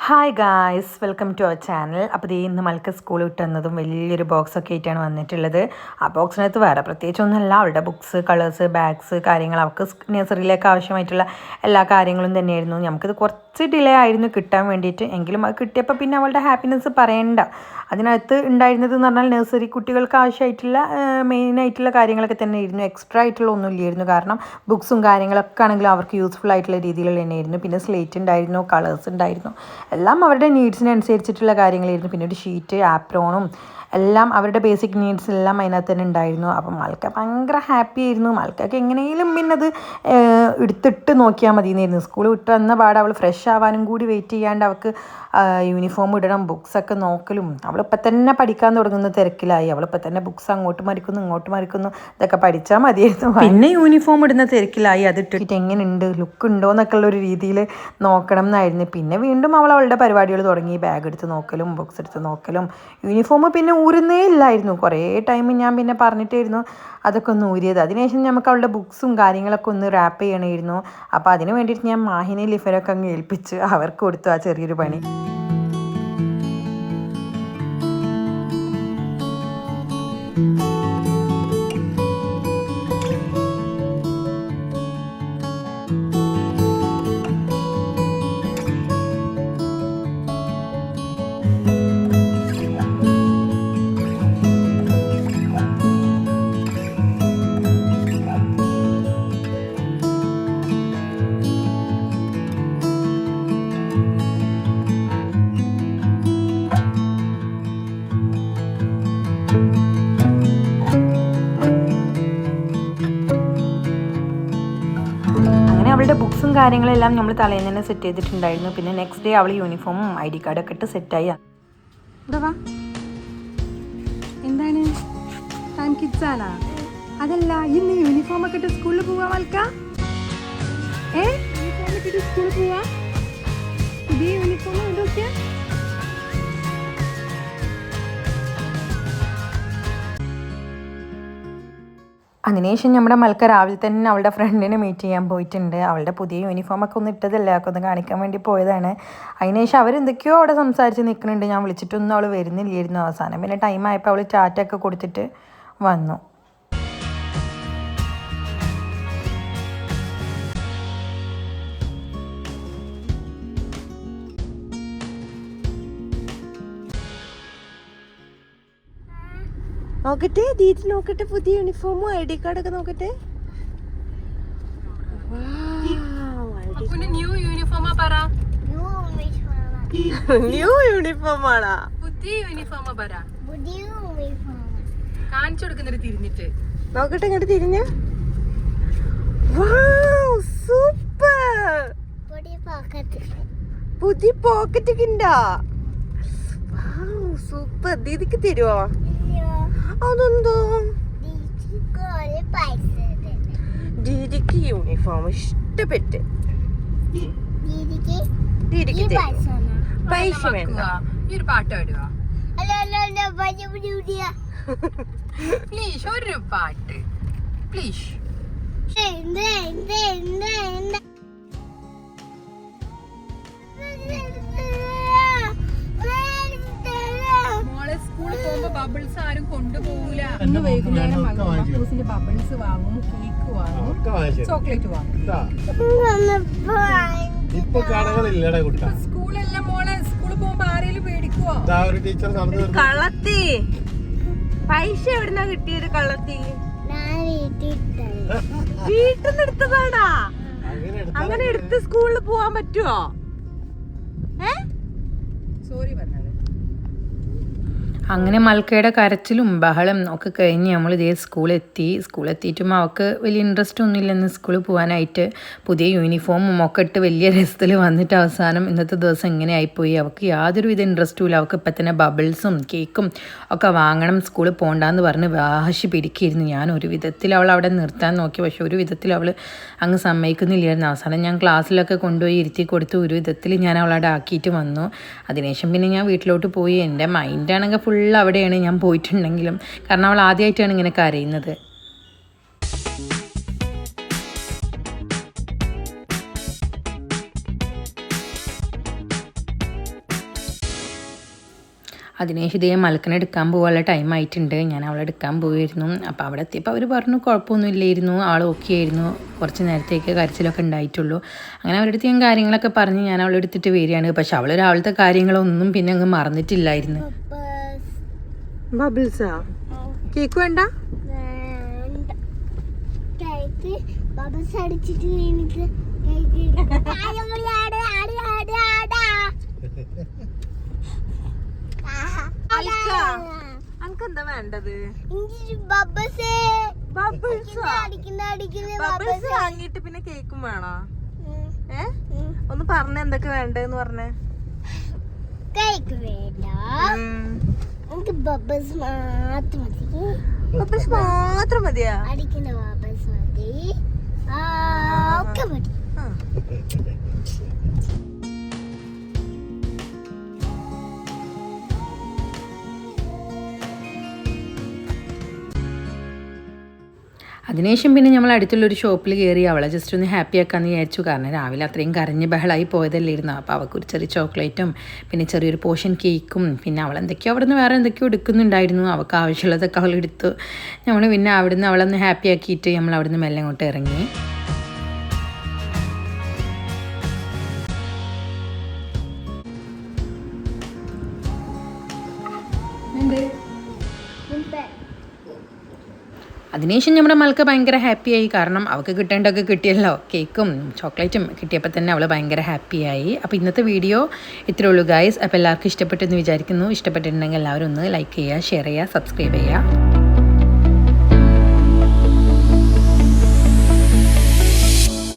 Hi guys, welcome to our channel. അപ്പോൾ ഇന്ന് milk school വിട്ട് വന്നതും വലിയൊരു ബോക്സൊക്കെ ആയിട്ടാണ് വന്നിട്ടുള്ളത്. ആ ബോക്സിനകത്ത് വേറെ പ്രത്യേകിച്ചൊന്നുമല്ല, അവളുടെ ബുക്സ്, കളേഴ്സ്, ബാഗ്സ്, കാര്യങ്ങൾ, അവൾക്ക് നഴ്സറിയിലേക്ക് ആവശ്യമായിട്ടുള്ള എല്ലാ കാര്യങ്ങളും തന്നെയായിരുന്നു. നമുക്കിത് കുറച്ച് ഡിലേ ആയിരുന്നു കിട്ടാൻ വേണ്ടിയിട്ട്, എങ്കിലും അത് കിട്ടിയപ്പോൾ പിന്നെ അവളുടെ ഹാപ്പിനെസ് പറയണ്ട. അതിനകത്ത് ഉണ്ടായിരുന്നത് എന്ന് പറഞ്ഞാൽ നഴ്സറി കുട്ടികൾക്ക് ആവശ്യമായിട്ടുള്ള മെയിനായിട്ടുള്ള കാര്യങ്ങളൊക്കെ തന്നെ ആയിരുന്നു. എക്സ്ട്രാ ആയിട്ടുള്ള ഒന്നും ഇല്ലായിരുന്നു. കാരണം ബുക്സും കാര്യങ്ങളൊക്കെ ആണെങ്കിലും അവർക്ക് യൂസ്ഫുൾ ആയിട്ടുള്ള രീതിയിൽ തന്നെയായിരുന്നു. പിന്നെ സ്ലേറ്റ് ഉണ്ടായിരുന്നു, കളേഴ്സ് ഉണ്ടായിരുന്നു, എല്ലാം അവരുടെ നീഡ്സിനനുസരിച്ചിട്ടുള്ള കാര്യങ്ങളായിരുന്നു. പിന്നെ ഒരു ഷീറ്റ്, ആപ്രോണും എല്ലാം അവരുടെ ബേസിക് നീഡ്സ് എല്ലാം അതിനകത്ത് തന്നെ ഉണ്ടായിരുന്നു. അപ്പം മൽക്ക ഭയങ്കര ഹാപ്പി ആയിരുന്നു. മൽക്കൊക്കെ എങ്ങനെയും പിന്നെ അത് എടുത്തിട്ട് നോക്കിയാൽ മതിയെന്നായിരുന്നു. സ്കൂൾ വിട്ട് വന്ന പാടെ അവൾ ഫ്രഷ് ആവാനും കൂടി വെയിറ്റ് ചെയ്യാണ്ട് അവൾക്ക് യൂണിഫോം ഇടണം, ബുക്സൊക്കെ നോക്കലും. അവളിപ്പോൾ തന്നെ പഠിക്കാൻ തുടങ്ങുന്ന തിരക്കിലായി. അവളിപ്പോൾ തന്നെ ബുക്സ് അങ്ങോട്ട് മറിക്കുന്നു ഇങ്ങോട്ട് മറിക്കുന്നു, ഇതൊക്കെ പഠിച്ചാൽ മതിയായിരുന്നു. പിന്നെ യൂണിഫോം ഇടുന്ന തിരക്കിലായി. അത് ഇട്ടിട്ട് എങ്ങനെയുണ്ട്, ലുക്ക് ഉണ്ടോ എന്നൊക്കെ ഉള്ളൊരു രീതിയിൽ നോക്കണം എന്നായിരുന്നു. പിന്നെ വീണ്ടും അവളുടെ പരിപാടികൾ തുടങ്ങി. ബാഗ് എടുത്ത് നോക്കലും ബുക്സ് എടുത്ത് നോക്കലും. യൂണിഫോം പിന്നെ ഊരുന്നേ ഇല്ലായിരുന്നു. കുറേ ടൈം ഞാൻ പിന്നെ പറഞ്ഞിട്ടായിരുന്നു അതൊക്കെ ഒന്ന് ഊരിയത്. അതിനുശേഷം നമുക്ക് അവളുടെ ബുക്സും കാര്യങ്ങളൊക്കെ ഒന്ന് റാപ്പ് ചെയ്യണമായിരുന്നു. അപ്പോൾ അതിന് വേണ്ടിയിട്ട് ഞാൻ മാഹിനെ ലിഫനൊക്കെ അങ്ങ് ഏൽപ്പിച്ച് അവർക്ക് കൊടുത്തു ആ ചെറിയൊരു പണി. അവളുടെ ബുക്സും കാര്യങ്ങളെല്ലാം നമ്മൾ തലേന്ന് തന്നെ സെറ്റ് ചെയ്തിട്ടുണ്ടായിരുന്നു. പിന്നെ നെക്സ്റ്റ് ഡേ അവൾ യൂണിഫോമും ID കാർഡൊക്കെ ഇട്ട് സെറ്റായി. എന്താണ് ടൈം കിഡ്സ് ആണോ? അതല്ല, ഇന്ന് യൂണിഫോം ഒക്കെ ഇട്ട് സ്കൂളിൽ പോവാ മൽക്ക? യൂണിഫോം ഇട്ടിട്ട് സ്കൂളിൽ പോവാ? പുതിയ യൂണിഫോം എന്തൊക്കെയാ? അതിനുശേഷം നമ്മുടെ മൽക്ക രാവിലെ തന്നെ അവളുടെ ഫ്രണ്ടിനെ മീറ്റ് ചെയ്യാൻ പോയിട്ടുണ്ട്. അവളുടെ പുതിയ യൂണിഫോമൊക്കെ ഒന്ന് ഇട്ടതല്ലേ, അതൊക്കെ ഒന്ന് കാണിക്കാൻ വേണ്ടി പോയതാണ്. അതിനുശേഷം അവരെന്തൊക്കെയോ അവിടെ സംസാരിച്ച് നിൽക്കുന്നുണ്ട്. ഞാൻ വിളിച്ചിട്ടൊന്നും അവൾ വരുന്നില്ലായിരുന്നു. അവസാനം പിന്നെ ടൈം ആയപ്പോൾ അവൾ ചാറ്റൊക്കെ കൊടുത്തിട്ട് വന്നു. നോക്കട്ടെ ദീദി, നോക്കട്ടെ പുതിയ യൂണിഫോമും ID കാർഡൊക്കെ നോക്കട്ടെ. ന്യൂ യൂണിഫോമാ പറ. ന്യൂ യൂണിഫോം ആണോ? പുതിയ യൂണിഫോമാ പറ. കാണിച്ചു കൊടുക്കുന്നത് തിരിഞ്ഞിട്ട് നോക്കട്ടെ, ഇങ്ങോട്ട് തിരിഞ്ഞ. സൂപ്പർ, പുതിയ പോക്കറ്റ് ഒക്കെ ഉണ്ടോ? സൂപ്പർ. ദീദിക്ക് തരുവോ? അതെന്തോ? ദീദിക്ക് യൂണിഫോം ഇഷ്ടപ്പെട്ട്. ദീദിക്ക് പൈസ വേണ്ട. ഈ ഒരു പാട്ട് പാടുക പ്ലീസ്, ഒരു പാട്ട് പ്ലീസ്. സ്കൂളിൽ പോകുമ്പോ ബബിൾസ് ആരും കൊണ്ടുപോകൂല. ഇന്ന് വൈകുന്നേരം മക്കൂസിന്റെ ബബിൾസ് വാങ്ങും, കേക്ക് വാങ്ങും, ചോക്ലേറ്റ് വാങ്ങും. സ്കൂളെല്ലാം മോളെ, സ്കൂളിൽ പോകുമ്പോ ആരെങ്കിലും പേടിക്കുവോ? കള്ളത്തി പൈസ എവിടുന്നാ കിട്ടിയത്? കള്ളത്തി വീട്ടിൽ നിന്ന് എടുത്തതാടാ. അങ്ങനെ എടുത്ത് സ്കൂളിൽ പോവാൻ പറ്റുവോ? സോറി പറഞ്ഞത്. അങ്ങനെ മൽക്കയുടെ കരച്ചിലും ബഹളം ഒക്കെ കഴിഞ്ഞ് നമ്മൾ ഇതേ സ്കൂളെത്തിയിട്ടും അവൾക്ക് വലിയ ഇൻട്രസ്റ്റ് ഒന്നുമില്ലെന്ന് സ്കൂളിൽ പോകാനായിട്ട്. പുതിയ യൂണിഫോമും ഒക്കെ ഇട്ട് വലിയ രസത്തിൽ വന്നിട്ട് അവസാനം ഇന്നത്തെ ദിവസം ഇങ്ങനെ ആയിപ്പോയി. അവൾക്ക് യാതൊരുവിധ ഇൻട്രസ്റ്റും ഇല്ല. അവൾക്ക് ഇപ്പം തന്നെ ബബിൾസും കേക്കും ഒക്കെ വാങ്ങണം, സ്കൂളിൽ പോകണ്ടെന്ന് പറഞ്ഞ് വാശി പിടിക്കിയിരുന്നു. ഞാൻ ഒരു വിധത്തിൽ അവൾ അവിടെ നിർത്താൻ നോക്കി, പക്ഷെ ഒരു വിധത്തിൽ അവൾ അങ്ങ് സമ്മതിക്കുന്നില്ലായിരുന്നു. അവസാനം ഞാൻ ക്ലാസ്സിലൊക്കെ കൊണ്ടുപോയി ഇരുത്തി കൊടുത്ത് ഒരു വിധത്തിൽ ഞാൻ അവളവിടെ ആക്കിയിട്ട് വന്നു. അതിനുശേഷം പിന്നെ ഞാൻ വീട്ടിലോട്ട് പോയി. എൻ്റെ മൈൻഡാണെങ്കിൽ ഫുൾ അവിടെയാണ് ഞാൻ പോയിട്ടുണ്ടെങ്കിലും, കാരണം അവൾ ആദ്യമായിട്ടാണ് ഇങ്ങനെ കരയുന്നത്. അതിനുശേഷം ഇതേ മൽക്കനെ എടുക്കാൻ പോകാനുള്ള ടൈം ആയിട്ടുണ്ട്. ഞാൻ അവളെ എടുക്കാൻ പോയിരുന്നു. അപ്പോൾ അവിടെ എത്തിയപ്പോൾ അവർ പറഞ്ഞു കുഴപ്പമൊന്നും ഇല്ലായിരുന്നു, ആൾ ഓക്കെ ആയിരുന്നു, കുറച്ച് നേരത്തേക്ക് കരച്ചിലൊക്കെ ഉണ്ടായിട്ടുള്ളൂ. അങ്ങനെ അവരുടെ അടുത്ത് ഞാൻ കാര്യങ്ങളൊക്കെ പറഞ്ഞ് ഞാൻ അവളെ എടുത്തിട്ട് വരികയാണ്. പക്ഷെ അവൾ രാവിലത്തെ കാര്യങ്ങളൊന്നും പിന്നെ അങ്ങ് മറന്നിട്ടില്ലായിരുന്നു. ബബിൾസാ കേക്ക് വേണ്ട അനക്കെന്താ വേണ്ടത്? ബബിൾസ് വാങ്ങിട്ട് പിന്നെ കേക്കും വേണോ? ഒന്ന് പറഞ്ഞ എന്തൊക്കെ വേണ്ടെന്ന് പറഞ്ഞേ. കേക്ക് വേണ്ട, എനിക്ക് ബബിൾസ് മാത്രം മതി. ബബിൾസ് മാത്രം മതിയാ? അടിക്കുന്ന ബബിൾസ് മതി, ഒക്കെ മതി. അതിനുശേഷം പിന്നെ നമ്മൾ അടുത്തുള്ളൊരു ഷോപ്പിൽ കയറി അവളെ ജസ്റ്റ് ഒന്ന് ഹാപ്പി ആക്കാമെന്ന് വിചാരിച്ചു. കാരണം രാവിലെ അത്രയും കരഞ്ഞ് ബഹളായി പോയതല്ലായിരുന്നു. അപ്പോൾ അവൾക്കൊരു ചെറിയ ചോക്ലേറ്റും പിന്നെ ചെറിയൊരു പോർഷൻ കേക്കും പിന്നെ അവൾ എന്തൊക്കെയോ അവിടെ നിന്ന് വേറെ എന്തൊക്കെയോ എടുക്കുന്നുണ്ടായിരുന്നു. അവൾക്ക് ആവശ്യമുള്ളതൊക്കെ അവൾ എടുത്തു. നമ്മൾ പിന്നെ അവിടുന്ന് അവളൊന്ന് ഹാപ്പി ആക്കിയിട്ട് നമ്മൾ അവിടുന്ന് മെല്ലെ അങ്ങോട്ട് ഇറങ്ങി. അതിനുശേഷം നമ്മുടെ മൽക്ക ഭയങ്കര ഹാപ്പിയായി. കാരണം അവൾക്ക് കിട്ടേണ്ടതൊക്കെ കിട്ടിയല്ലോ, കേക്കും ചോക്ലേറ്റും കിട്ടിയപ്പോൾ തന്നെ അവൾ ഭയങ്കര ഹാപ്പിയായി. അപ്പോൾ ഇന്നത്തെ വീഡിയോ ഇത്രയേ ഉള്ളൂ ഗൈസ്. അപ്പോൾ എല്ലാവർക്കും ഇഷ്ടപ്പെട്ടെന്ന് വിചാരിക്കുന്നു. ഇഷ്ടപ്പെട്ടിട്ടുണ്ടെങ്കിൽ എല്ലാവരും ഒന്ന് ലൈക്ക് ചെയ്യുക, ഷെയർ ചെയ്യുക, സബ്സ്ക്രൈബ് ചെയ്യുക.